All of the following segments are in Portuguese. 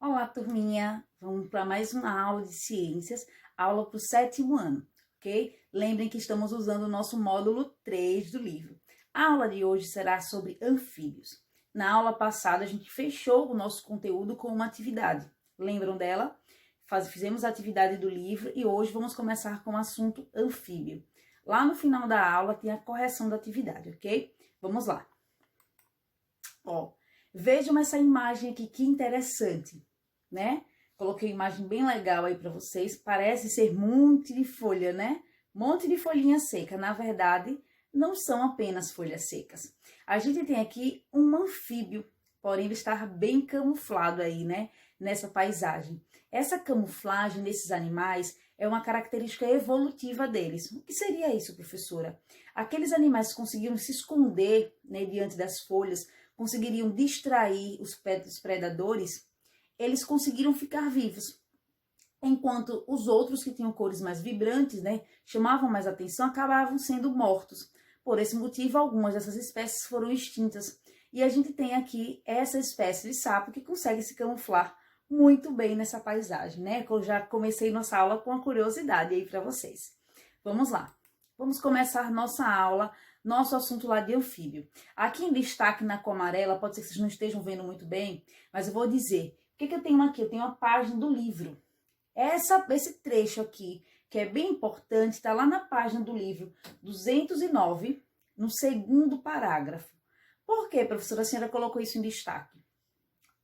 Olá, turminha! Vamos para mais uma aula de ciências, aula para o 7º ano, ok? Lembrem que estamos usando o nosso módulo 3 do livro. A aula de hoje será sobre anfíbios. Na aula passada, a gente fechou o nosso conteúdo com uma atividade. Lembram dela? Fizemos a atividade do livro e hoje vamos começar com o assunto anfíbio. Lá no final da aula tem a correção da atividade, ok? Vamos lá. Ó, vejam essa imagem aqui, que interessante, né? Coloquei uma imagem bem legal aí para vocês. Parece ser um monte de folha, né? Monte de folhinha seca. Na verdade, não são apenas folhas secas. A gente tem aqui um anfíbio, porém ele está bem camuflado aí, né? Nessa paisagem. Essa camuflagem desses animais é uma característica evolutiva deles. O que seria isso, professora? Aqueles animais que conseguiram se esconder, né, diante das folhas, conseguiriam distrair os predadores, eles conseguiram ficar vivos. Enquanto os outros que tinham cores mais vibrantes, né, chamavam mais atenção, acabavam sendo mortos. Por esse motivo, algumas dessas espécies foram extintas. E a gente tem aqui essa espécie de sapo que consegue se camuflar muito bem nessa paisagem, né? Eu já comecei nossa aula com uma curiosidade aí para vocês. Vamos lá. Vamos começar nossa aula, nosso assunto lá de anfíbio. Aqui em destaque na cor amarela, pode ser que vocês não estejam vendo muito bem, mas eu vou dizer. O que eu tenho aqui? Eu tenho a página do livro. Esse trecho aqui, que é bem importante, está lá na página do livro 209, no segundo parágrafo. Por que, professora, a senhora colocou isso em destaque?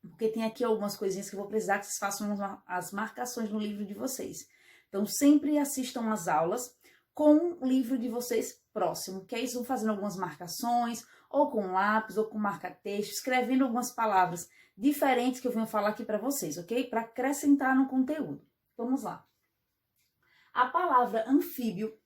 Porque tem aqui algumas coisinhas que eu vou precisar que vocês façam as marcações no livro de vocês. Então, sempre assistam às aulas com o livro de vocês próximo, que aí vocês vão fazendo algumas marcações, ou com lápis, ou com marca-texto, escrevendo algumas palavras diferentes que eu venho falar aqui para vocês, ok? Para acrescentar no conteúdo. Vamos lá. A palavra anfíbio,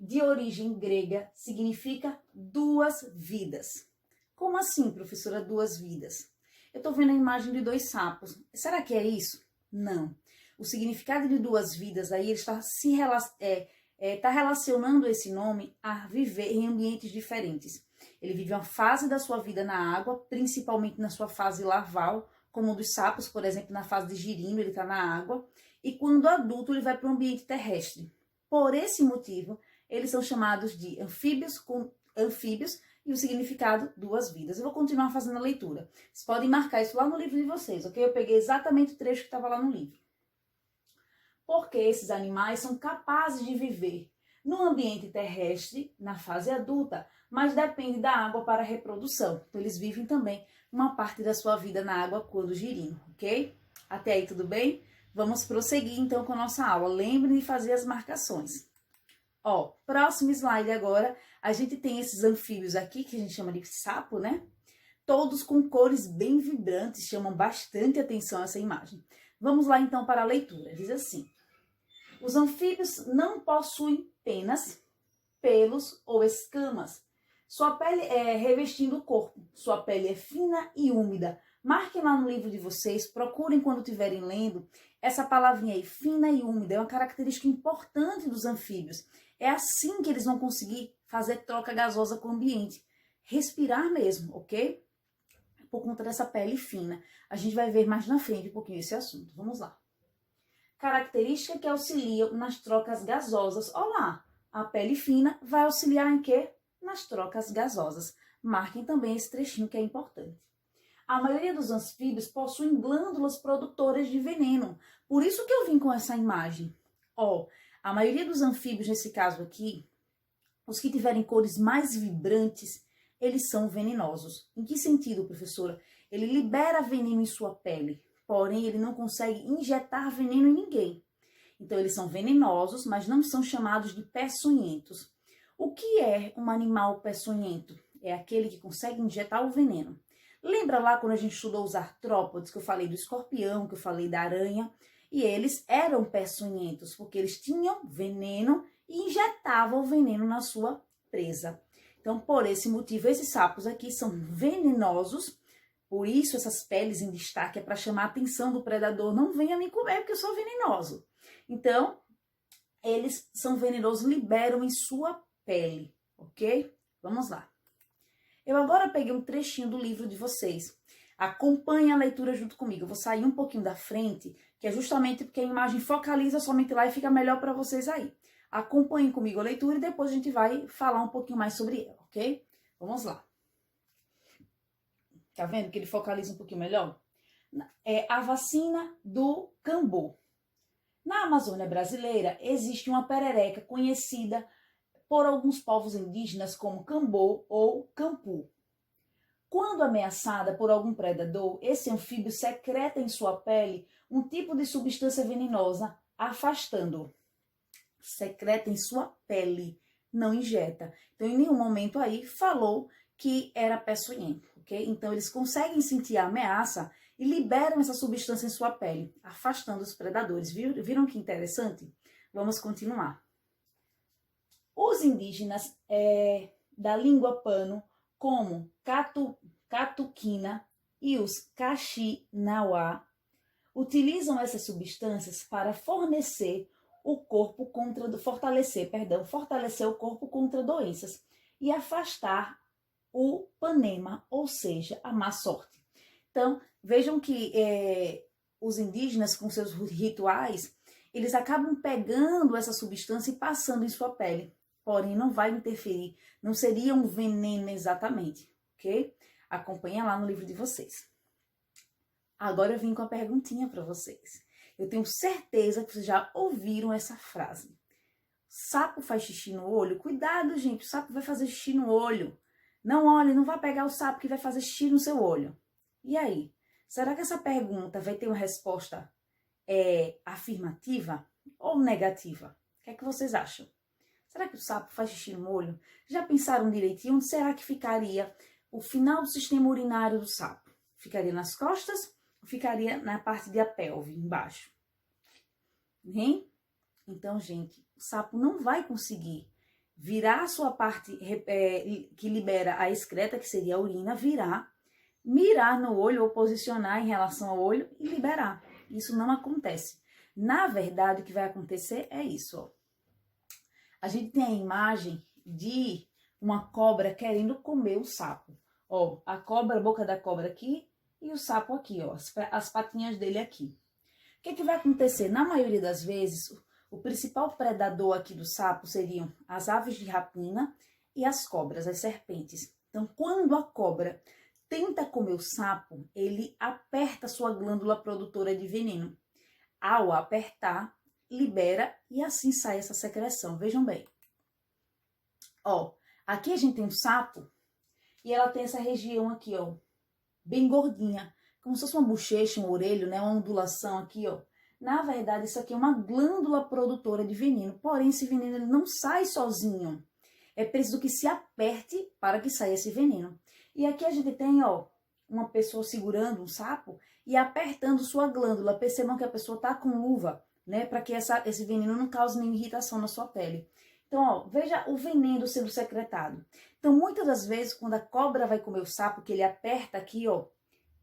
de origem grega, significa duas vidas. Como assim, professora, duas vidas? Eu tô vendo a imagem de dois sapos. Será que é isso? Não. O significado de duas vidas aí, ele está tá relacionando esse nome a viver em ambientes diferentes. Ele vive uma fase da sua vida na água, principalmente na sua fase larval, como o dos sapos, por exemplo, na fase de girino, ele está na água. E quando adulto, ele vai para o ambiente terrestre. Por esse motivo, eles são chamados de anfíbios e o significado, duas vidas. Eu vou continuar fazendo a leitura. Vocês podem marcar isso lá no livro de vocês, ok? Eu peguei exatamente o trecho que estava lá no livro. Porque esses animais são capazes de viver no ambiente terrestre, na fase adulta, mas depende da água para a reprodução. Então, eles vivem também uma parte da sua vida na água quando girino, ok? Até aí, tudo bem? Vamos prosseguir, então, com a nossa aula. Lembrem de fazer as marcações. Ó, próximo slide agora, a gente tem esses anfíbios aqui, que a gente chama de sapo, né? Todos com cores bem vibrantes, chamam bastante atenção essa imagem. Vamos lá, então, para a leitura. Diz assim: os anfíbios não possuem penas, pelos ou escamas. Sua pele é revestindo o corpo. Sua pele é fina e úmida. Marquem lá no livro de vocês, procurem quando estiverem lendo. Essa palavrinha aí, fina e úmida, é uma característica importante dos anfíbios. É assim que eles vão conseguir fazer troca gasosa com o ambiente. Respirar mesmo, ok? Por conta dessa pele fina. A gente vai ver mais na frente um pouquinho esse assunto. Vamos lá. Característica que auxiliam nas trocas gasosas. Olá, a pele fina vai auxiliar em quê? Nas trocas gasosas. Marquem também esse trechinho que é importante. A maioria dos anfíbios possuem glândulas produtoras de veneno. Por isso que eu vim com essa imagem. Ó, a maioria dos anfíbios, nesse caso aqui, os que tiverem cores mais vibrantes, eles são venenosos. Em que sentido, professora? Ele libera veneno em sua pele, porém ele não consegue injetar veneno em ninguém. Então eles são venenosos, mas não são chamados de peçonhentos. O que é um animal peçonhento? É aquele que consegue injetar o veneno. Lembra lá quando a gente estudou os artrópodes, que eu falei do escorpião, que eu falei da aranha? E eles eram peçonhentos, porque eles tinham veneno e injetavam o veneno na sua presa. Então, por esse motivo, esses sapos aqui são venenosos. Por isso, essas peles em destaque é para chamar a atenção do predador. Não venha me comer, porque eu sou venenoso. Então, eles são venenosos, liberam em sua pele, ok? Vamos lá. Eu agora peguei um trechinho do livro de vocês. Acompanhe a leitura junto comigo. Eu vou sair um pouquinho da frente, que é justamente porque a imagem focaliza somente lá e fica melhor para vocês aí. Acompanhem comigo a leitura e depois a gente vai falar um pouquinho mais sobre ela, ok? Vamos lá. Tá vendo que ele focaliza um pouquinho melhor? É a vacina do cambô. Na Amazônia brasileira existe uma perereca conhecida por alguns povos indígenas como cambô ou campu. Quando ameaçada por algum predador, esse anfíbio secreta em sua pele um tipo de substância venenosa, afastando-o. Secreta em sua pele, não injeta. Então, em nenhum momento aí falou que era peçonhento, ok? Então, eles conseguem sentir a ameaça e liberam essa substância em sua pele, afastando os predadores. Viram que interessante? Vamos continuar. Os indígenas da língua pano, como Catuquina e os Caxinauá, utilizam essas substâncias para fortalecer o corpo contra doenças e afastar o panema, ou seja, a má sorte. Então, vejam que os indígenas, com seus rituais, eles acabam pegando essa substância e passando em sua pele. Porém, não vai interferir, não seria um veneno exatamente, ok? Acompanha lá no livro de vocês. Agora eu vim com a perguntinha para vocês. Eu tenho certeza que vocês já ouviram essa frase. Sapo faz xixi no olho? Cuidado, gente, o sapo vai fazer xixi no olho. Não olhe, não vá pegar o sapo que vai fazer xixi no seu olho. E aí? Será que essa pergunta vai ter uma resposta afirmativa ou negativa? O que é que vocês acham? Será que o sapo faz xixi no olho? Já pensaram direitinho? Onde será que ficaria o final do sistema urinário do sapo? Ficaria nas costas ou ficaria na parte da pelve, embaixo? Hein? Então, gente, o sapo não vai conseguir virar a sua parte que libera a excreta, que seria a urina, mirar no olho ou posicionar em relação ao olho e liberar. Isso não acontece. Na verdade, o que vai acontecer é isso, ó. A gente tem a imagem de uma cobra querendo comer o sapo. Ó, a boca da cobra aqui e o sapo aqui, ó, as patinhas dele aqui. O que vai acontecer? Na maioria das vezes, o principal predador aqui do sapo seriam as aves de rapina e as cobras, as serpentes. Então, quando a cobra tenta comer o sapo, ele aperta sua glândula produtora de veneno. Ao apertar, libera e assim sai essa secreção. Vejam bem. Ó, aqui a gente tem um sapo e ela tem essa região aqui, ó, bem gordinha, como se fosse uma bochecha, um orelho, né, uma ondulação aqui, ó. Na verdade, isso aqui é uma glândula produtora de veneno, porém esse veneno ele não sai sozinho. É preciso que se aperte para que saia esse veneno. E aqui a gente tem, ó, uma pessoa segurando um sapo e apertando sua glândula. Percebam que a pessoa tá com luva, né, para que esse veneno não cause nenhuma irritação na sua pele. Então, ó, veja o veneno sendo secretado. Então, muitas das vezes, quando a cobra vai comer o sapo, que ele aperta aqui, ó,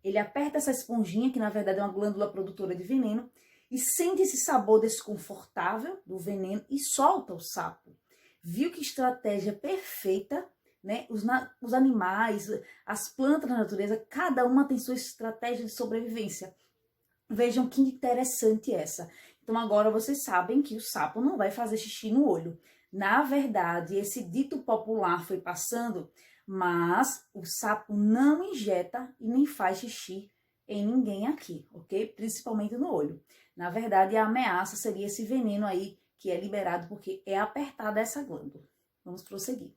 ele aperta essa esponjinha, que na verdade é uma glândula produtora de veneno, e sente esse sabor desconfortável do veneno e solta o sapo. Viu que estratégia perfeita, né? Os animais, as plantas da natureza, cada uma tem sua estratégia de sobrevivência. Vejam que interessante essa. Então agora vocês sabem que o sapo não vai fazer xixi no olho. Na verdade, esse dito popular foi passando, mas o sapo não injeta e nem faz xixi em ninguém aqui, ok? Principalmente no olho. Na verdade, a ameaça seria esse veneno aí que é liberado porque é apertada essa glândula. Vamos prosseguir.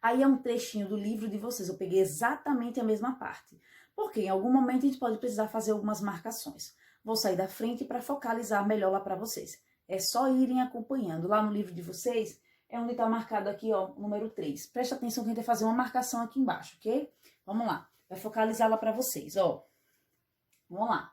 Aí é um trechinho do livro de vocês, eu peguei exatamente a mesma parte, porque em algum momento a gente pode precisar fazer algumas marcações. Vou sair da frente para focalizar melhor lá para vocês. É só irem acompanhando. Lá no livro de vocês, é onde está marcado aqui, ó, o número 3. Presta atenção que a gente vai fazer uma marcação aqui embaixo, ok? Vamos lá. Vai focalizar lá para vocês, ó. Vamos lá.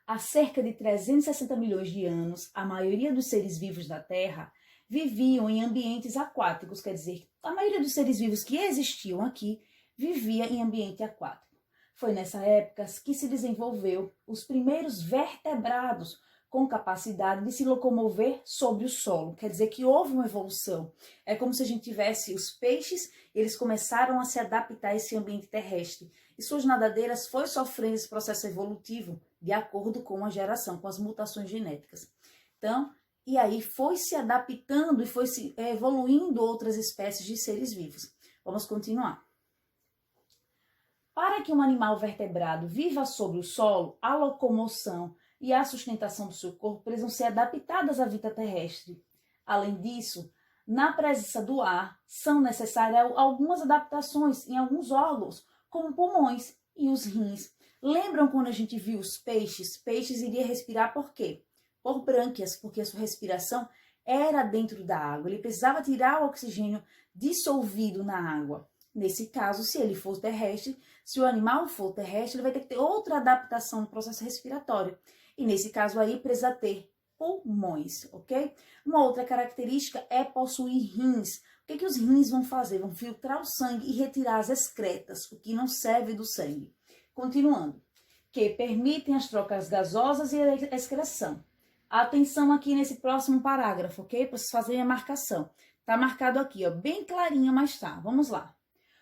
Há cerca de 360 milhões de anos, a maioria dos seres vivos da Terra viviam em ambientes aquáticos, quer dizer, a maioria dos seres vivos que existiam aqui vivia em ambiente aquático. Foi nessa época que se desenvolveu os primeiros vertebrados, com capacidade de se locomover sobre o solo. Quer dizer que houve uma evolução. É como se a gente tivesse os peixes, eles começaram a se adaptar a esse ambiente terrestre. E suas nadadeiras foi sofrendo esse processo evolutivo de acordo com a geração, com as mutações genéticas. Então, e aí foi se adaptando e foi se evoluindo outras espécies de seres vivos. Vamos continuar. Para que um animal vertebrado viva sobre o solo, a locomoção e a sustentação do seu corpo precisam ser adaptadas à vida terrestre. Além disso, na presença do ar, são necessárias algumas adaptações em alguns órgãos, como pulmões e os rins. Lembram quando a gente viu os peixes? Peixes iriam respirar por quê? Por brânquias, porque a sua respiração era dentro da água. Ele precisava tirar o oxigênio dissolvido na água. Nesse caso, se ele for terrestre, se o animal for terrestre, ele vai ter que ter outra adaptação no processo respiratório. E nesse caso aí, precisa ter pulmões, ok? Uma outra característica é possuir rins. O que os rins vão fazer? Vão filtrar o sangue e retirar as excretas, o que não serve do sangue. Continuando, que permitem as trocas gasosas e a excreção. Atenção aqui nesse próximo parágrafo, ok? Para vocês fazerem a marcação. Tá marcado aqui, ó, bem clarinho, mas tá. Vamos lá.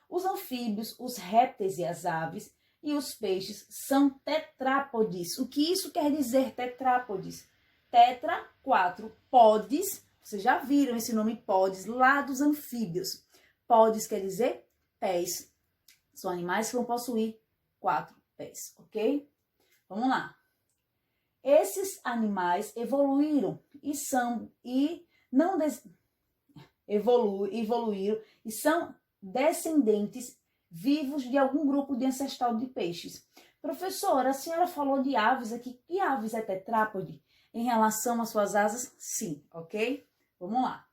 Os anfíbios, os répteis e as aves e os peixes são tetrápodes. O que isso quer dizer, tetrápodes? Tetra, 4. Podes, vocês já viram esse nome podes lá dos anfíbios. Podes quer dizer pés. São animais que vão possuir 4 pés, ok? Vamos lá. Esses animais evoluíram e são descendentes vivos de algum grupo de ancestral de peixes. Professora, a senhora falou de aves aqui. Que aves é tetrápode? Em relação às suas asas, sim, ok? Vamos lá.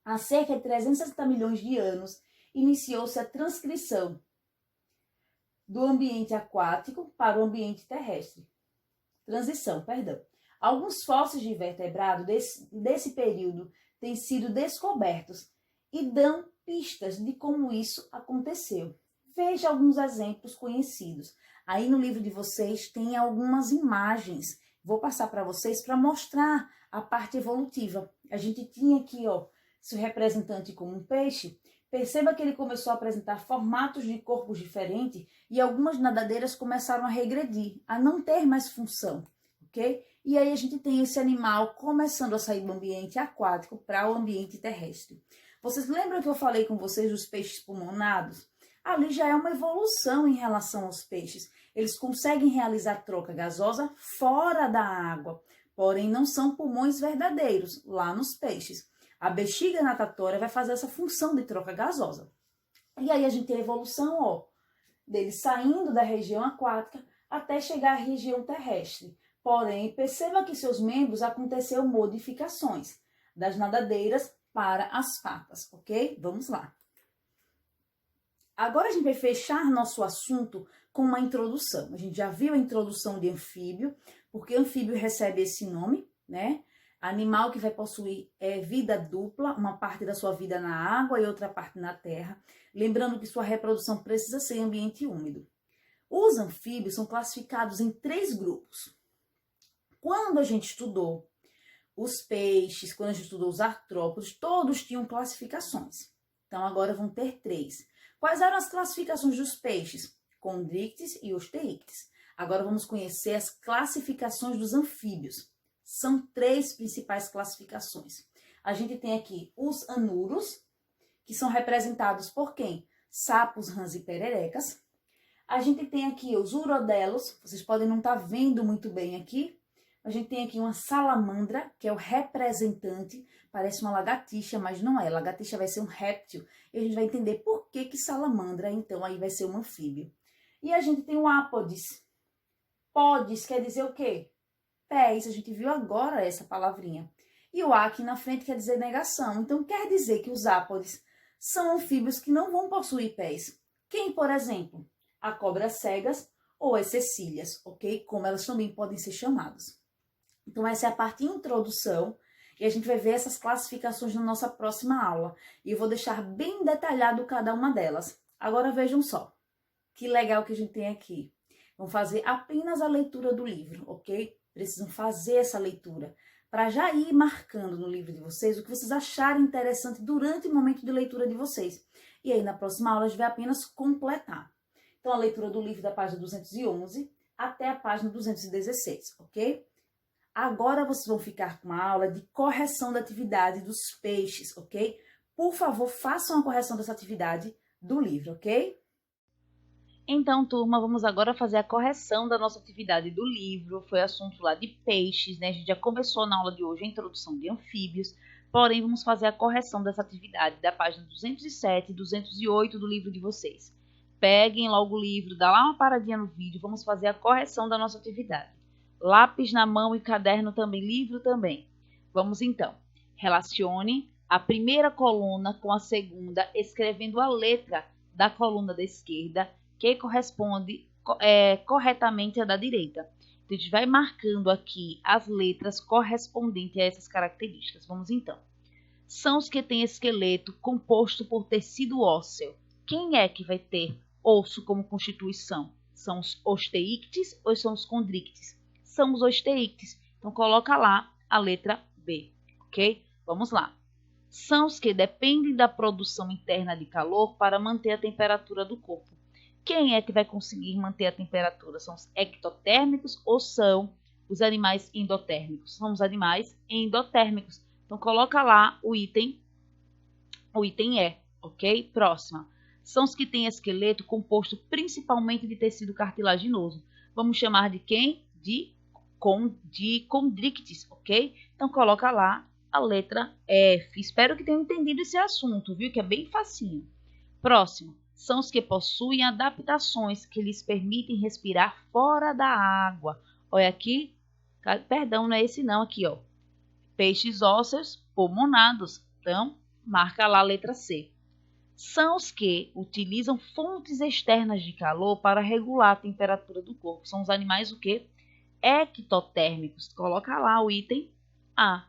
Há cerca de 360 milhões de anos, iniciou-se a transcrição do ambiente aquático para o ambiente terrestre. Transição, perdão. Alguns fósseis de vertebrado desse período têm sido descobertos e dão pistas de como isso aconteceu. Veja alguns exemplos conhecidos. Aí no livro de vocês tem algumas imagens. Vou passar para vocês para mostrar a parte evolutiva. A gente tinha aqui, ó, seu representante como um peixe. Perceba que ele começou a apresentar formatos de corpos diferentes e algumas nadadeiras começaram a regredir, a não ter mais função, ok? E aí a gente tem esse animal começando a sair do ambiente aquático para o ambiente terrestre. Vocês lembram que eu falei com vocês dos peixes pulmonados? Ali já é uma evolução em relação aos peixes. Eles conseguem realizar troca gasosa fora da água, porém não são pulmões verdadeiros lá nos peixes. A bexiga natatória vai fazer essa função de troca gasosa. E aí a gente tem a evolução, ó, deles saindo da região aquática até chegar à região terrestre. Porém, perceba que seus membros aconteceram modificações das nadadeiras para as patas, ok? Vamos lá. Agora a gente vai fechar nosso assunto com uma introdução. A gente já viu a introdução de anfíbio, porque anfíbio recebe esse nome, né? Animal que vai possuir vida dupla, uma parte da sua vida na água e outra parte na terra. Lembrando que sua reprodução precisa ser em ambiente úmido. Os anfíbios são classificados em 3 grupos. Quando a gente estudou os peixes, quando a gente estudou os artrópodes, todos tinham classificações. Então agora vão ter 3. Quais eram as classificações dos peixes? Condrictis e Osteictis. Agora vamos conhecer as classificações dos anfíbios. São 3 principais classificações. A gente tem aqui os anuros, que são representados por quem? Sapos, rãs e pererecas. A gente tem aqui os urodelos, vocês podem não estar vendo muito bem aqui. A gente tem aqui uma salamandra, que é o representante, parece uma lagartixa, mas não é. Lagartixa vai ser um réptil. E a gente vai entender por que salamandra, então, aí vai ser um anfíbio. E a gente tem o ápodes. Podes quer dizer o quê? Pés, a gente viu agora essa palavrinha. E o A aqui na frente quer dizer negação. Então, quer dizer que os ápodes são anfíbios que não vão possuir pés. Quem, por exemplo? A cobras cegas ou as cecílias, ok? Como elas também podem ser chamadas. Então, essa é a parte introdução. E a gente vai ver essas classificações na nossa próxima aula. E eu vou deixar bem detalhado cada uma delas. Agora, vejam só. Que legal que a gente tem aqui. vão fazer apenas a leitura do livro, ok? Precisam fazer essa leitura para já ir marcando no livro de vocês o que vocês acharem interessante durante o momento de leitura de vocês. E aí, na próxima aula, a gente vai apenas completar. Então, a leitura do livro da página 211 até a página 216, ok? Agora, vocês vão ficar com a aula de correção da atividade dos peixes, ok? Por favor, façam a correção dessa atividade do livro, ok? Então, turma, vamos agora fazer a correção da nossa atividade do livro. Foi assunto lá de peixes, né? A gente já começou na aula de hoje a introdução de anfíbios, porém, vamos fazer a correção dessa atividade da página 207 e 208 do livro de vocês. Peguem logo o livro, dá lá uma paradinha no vídeo, vamos fazer a correção da nossa atividade. Lápis na mão e caderno também, livro também. Vamos então. Relacione a primeira coluna com a segunda, escrevendo a letra da coluna da esquerda, que corresponde corretamente à da direita. Então, a gente vai marcando aqui as letras correspondentes a essas características. Vamos então. São os que têm esqueleto composto por tecido ósseo. Quem é que vai ter osso como constituição? São os osteíctes ou são os condrictes? São os osteíctes. Então, coloca lá a letra B, ok? Vamos lá. São os que dependem da produção interna de calor para manter a temperatura do corpo. Quem é que vai conseguir manter a temperatura? São os ectotérmicos ou são os animais endotérmicos? São os animais endotérmicos. Então, coloca lá o item E, ok? Próxima. São os que têm esqueleto composto principalmente de tecido cartilaginoso. Vamos chamar de quem? De condrictes, ok? Então, coloca lá a letra F. Espero que tenham entendido esse assunto, viu? Que é bem facinho. Próximo. São os que possuem adaptações que lhes permitem respirar fora da água. Olha aqui, perdão, não é esse não, aqui, ó. Peixes ósseos pulmonados. Então, marca lá a letra C. São os que utilizam fontes externas de calor para regular a temperatura do corpo. São os animais o quê? Ectotérmicos. Coloca lá o item A.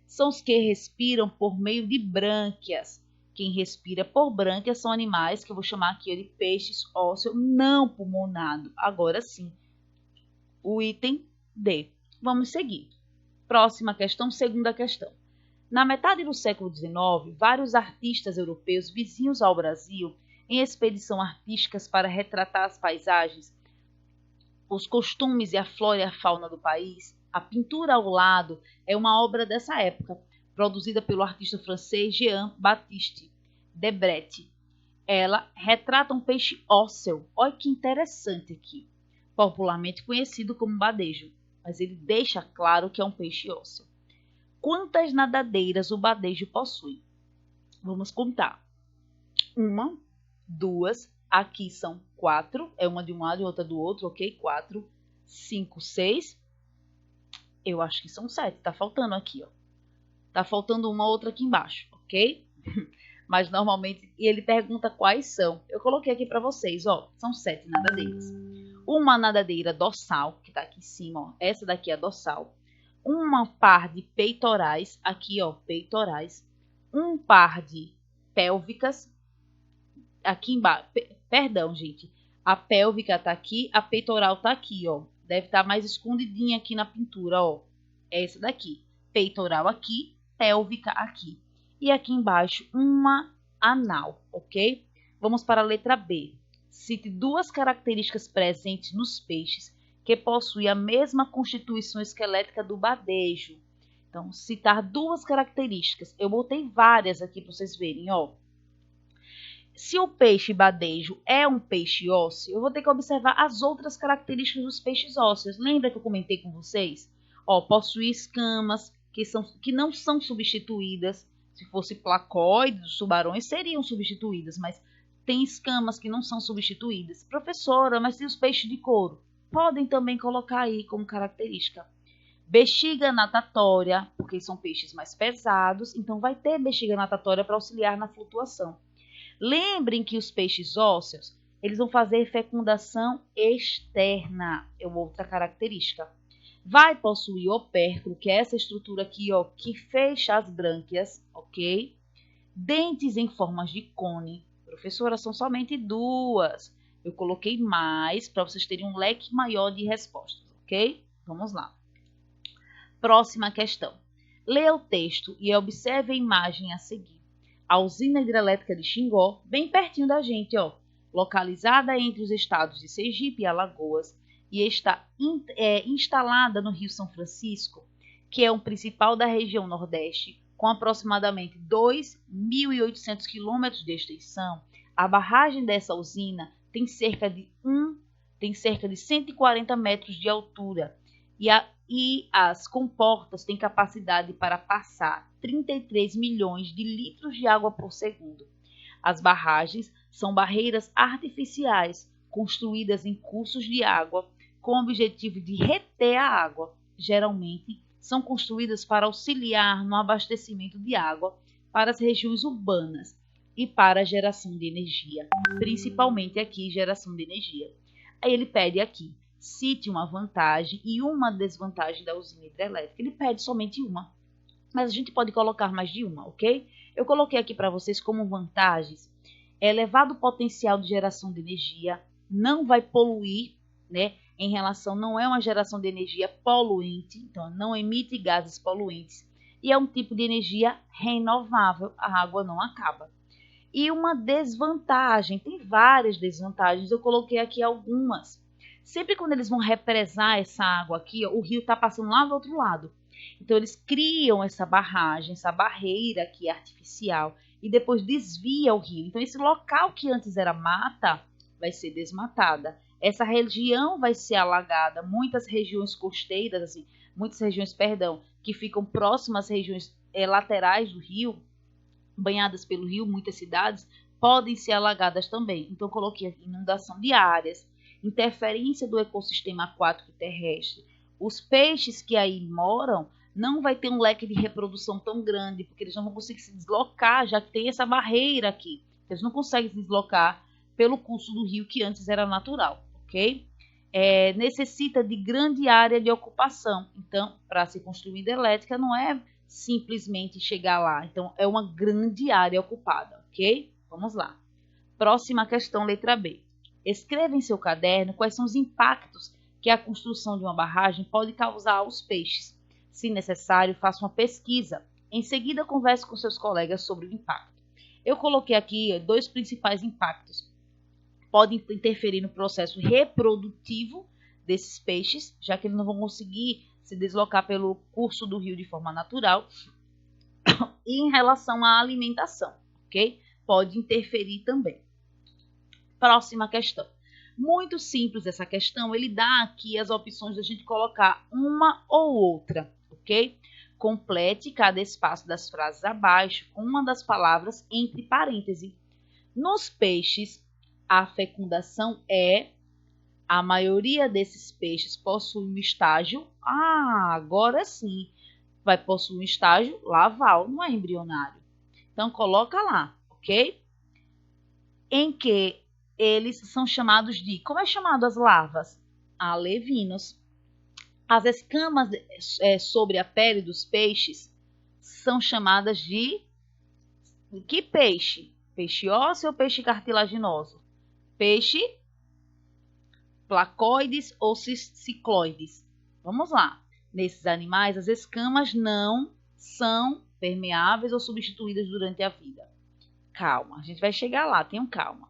São os que respiram por meio de brânquias. Quem respira por brânquias são animais que eu vou chamar aqui de peixes ósseos não pulmonados. Agora sim, o item D. Vamos seguir. Próxima questão, segunda questão. Na metade do século XIX, vários artistas europeus vizinhos ao Brasil, em expedição artísticas para retratar as paisagens, os costumes e a flora e a fauna do país, a pintura ao lado é uma obra dessa época, produzida pelo artista francês Jean-Baptiste Debret. Ela retrata um peixe ósseo. Olha que interessante aqui. Popularmente conhecido como badejo, mas ele deixa claro que é um peixe ósseo. Quantas nadadeiras o badejo possui? Vamos contar. 1, 2, aqui são 4. É uma de um lado e outra do outro, ok? 4, 5, 6. Eu acho que são 7. Tá faltando aqui, ó. Tá faltando uma outra aqui embaixo, ok? Mas normalmente, e ele pergunta quais são. Eu coloquei aqui para vocês, ó. São 7 nadadeiras. Uma nadadeira dorsal, que tá aqui em cima, ó. Essa daqui é a dorsal. Uma par de peitorais, aqui, ó, peitorais. Um par de pélvicas, aqui embaixo. Perdão, gente. A pélvica tá aqui, a peitoral tá aqui, ó. Deve estar mais escondidinha aqui na pintura, ó. Essa daqui. Peitoral aqui, pélvica aqui. E aqui embaixo, uma anal, ok? Vamos para a letra B. Cite 2 características presentes nos peixes que possuem a mesma constituição esquelética do badejo. Então, citar 2 características. Eu botei várias aqui para vocês verem, ó. Se o peixe badejo é um peixe ósseo, eu vou ter que observar as outras características dos peixes ósseos. Lembra que eu comentei com vocês? Ó, possui escamas que não são substituídas. Se fosse placóide, os tubarões seriam substituídas, mas tem escamas que não são substituídas. Professora, mas tem os peixes de couro. Podem também colocar aí como característica. Bexiga natatória, porque são peixes mais pesados, então vai ter bexiga natatória para auxiliar na flutuação. Lembrem que os peixes ósseos, eles vão fazer fecundação externa, é outra característica. Vai possuir opérculo, que é essa estrutura aqui, ó, que fecha as brânquias, ok? Dentes em formas de cone. Professora, são somente 2. Eu coloquei mais para vocês terem um leque maior de respostas, ok? Vamos lá. Próxima questão. Leia o texto e observe a imagem a seguir. A usina hidrelétrica de Xingó, bem pertinho da gente, ó, localizada entre os estados de Sergipe e Alagoas, e está instalada no Rio São Francisco, que é o principal da região Nordeste, com aproximadamente 2.800 quilômetros de extensão. A barragem dessa usina tem cerca de 140 metros de altura e as comportas têm capacidade para passar 33 milhões de litros de água por segundo. As barragens são barreiras artificiais construídas em cursos de água com o objetivo de reter a água. Geralmente, são construídas para auxiliar no abastecimento de água para as regiões urbanas e para a geração de energia, principalmente aqui geração de energia. Aí ele pede aqui, cite uma vantagem e uma desvantagem da usina hidrelétrica. Ele pede somente uma, mas a gente pode colocar mais de uma, ok? Eu coloquei aqui para vocês como vantagens, elevado potencial de geração de energia, não vai poluir, né? Em relação, não é uma geração de energia poluente, então não emite gases poluentes, e é um tipo de energia renovável, a água não acaba. E uma desvantagem, tem várias desvantagens, eu coloquei aqui algumas. Sempre quando eles vão represar essa água aqui, ó, o rio está passando lá do outro lado. Então eles criam essa barragem, essa barreira aqui artificial, e depois desvia o rio. Então esse local que antes era mata, vai ser desmatada. Essa região vai ser alagada, muitas regiões costeiras, assim, que ficam próximas às regiões laterais do rio, banhadas pelo rio, muitas cidades, podem ser alagadas também. Então, coloquei aqui inundação de áreas, interferência do ecossistema aquático terrestre. Os peixes que aí moram não vai ter um leque de reprodução tão grande, porque eles não vão conseguir se deslocar, já que tem essa barreira aqui. Eles não conseguem se deslocar pelo curso do rio que antes era natural, ok? Necessita de grande área de ocupação. Então, para se construir hidrelétrica, não é simplesmente chegar lá. Então, é uma grande área ocupada, ok? Vamos lá. Próxima questão, letra B. Escreva em seu caderno quais são os impactos que a construção de uma barragem pode causar aos peixes. Se necessário, faça uma pesquisa. Em seguida, converse com seus colegas sobre o impacto. Eu coloquei aqui dois principais impactos. Podem interferir no processo reprodutivo desses peixes, já que eles não vão conseguir se deslocar pelo curso do rio de forma natural. E em relação à alimentação, ok? Pode interferir também. Próxima questão. Muito simples essa questão, ele dá aqui as opções da gente colocar uma ou outra, ok? Complete cada espaço das frases abaixo com uma das palavras entre parênteses. Nos peixes, a fecundação a maioria desses peixes possui um estágio, agora sim, vai possuir um estágio larval, não é embrionário. Então, coloca lá, ok? Em que eles são chamados de, como é chamado as larvas? Alevinos. As escamas sobre a pele dos peixes são chamadas de que peixe? Peixe ósseo ou peixe cartilaginoso? Peixe placoides ou cicloides. Vamos lá. Nesses animais, as escamas não são permeáveis ou substituídas durante a vida. Calma, a gente vai chegar lá, tenham calma.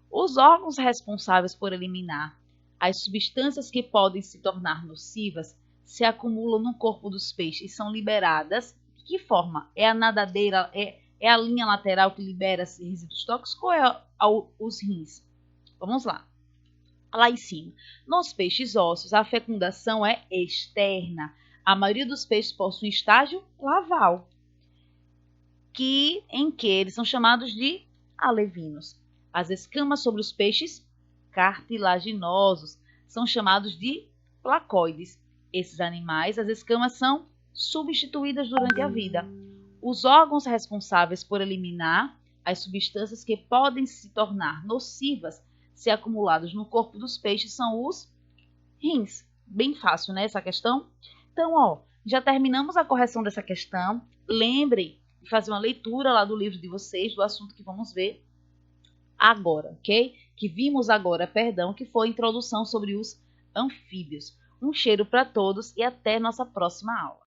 Os órgãos responsáveis por eliminar as substâncias que podem se tornar nocivas se acumulam no corpo dos peixes e são liberadas. De que forma? É a nadadeira, é a linha lateral que libera esses resíduos tóxicos ou é os rins? Vamos lá. Lá em cima. Nos peixes ósseos, a fecundação é externa. A maioria dos peixes possui estágio larval, em que eles são chamados de alevinos. As escamas sobre os peixes cartilaginosos são chamados de placoides. Esses animais, as escamas são substituídas durante a vida. Os órgãos responsáveis por eliminar as substâncias que podem se tornar nocivas se acumulados no corpo dos peixes são os rins. Bem fácil, né, essa questão? Então, ó, já terminamos a correção dessa questão. Lembrem de fazer uma leitura lá do livro de vocês, do assunto que vamos ver agora, ok? que vimos agora, que foi a introdução sobre os anfíbios. Um cheiro para todos e até nossa próxima aula.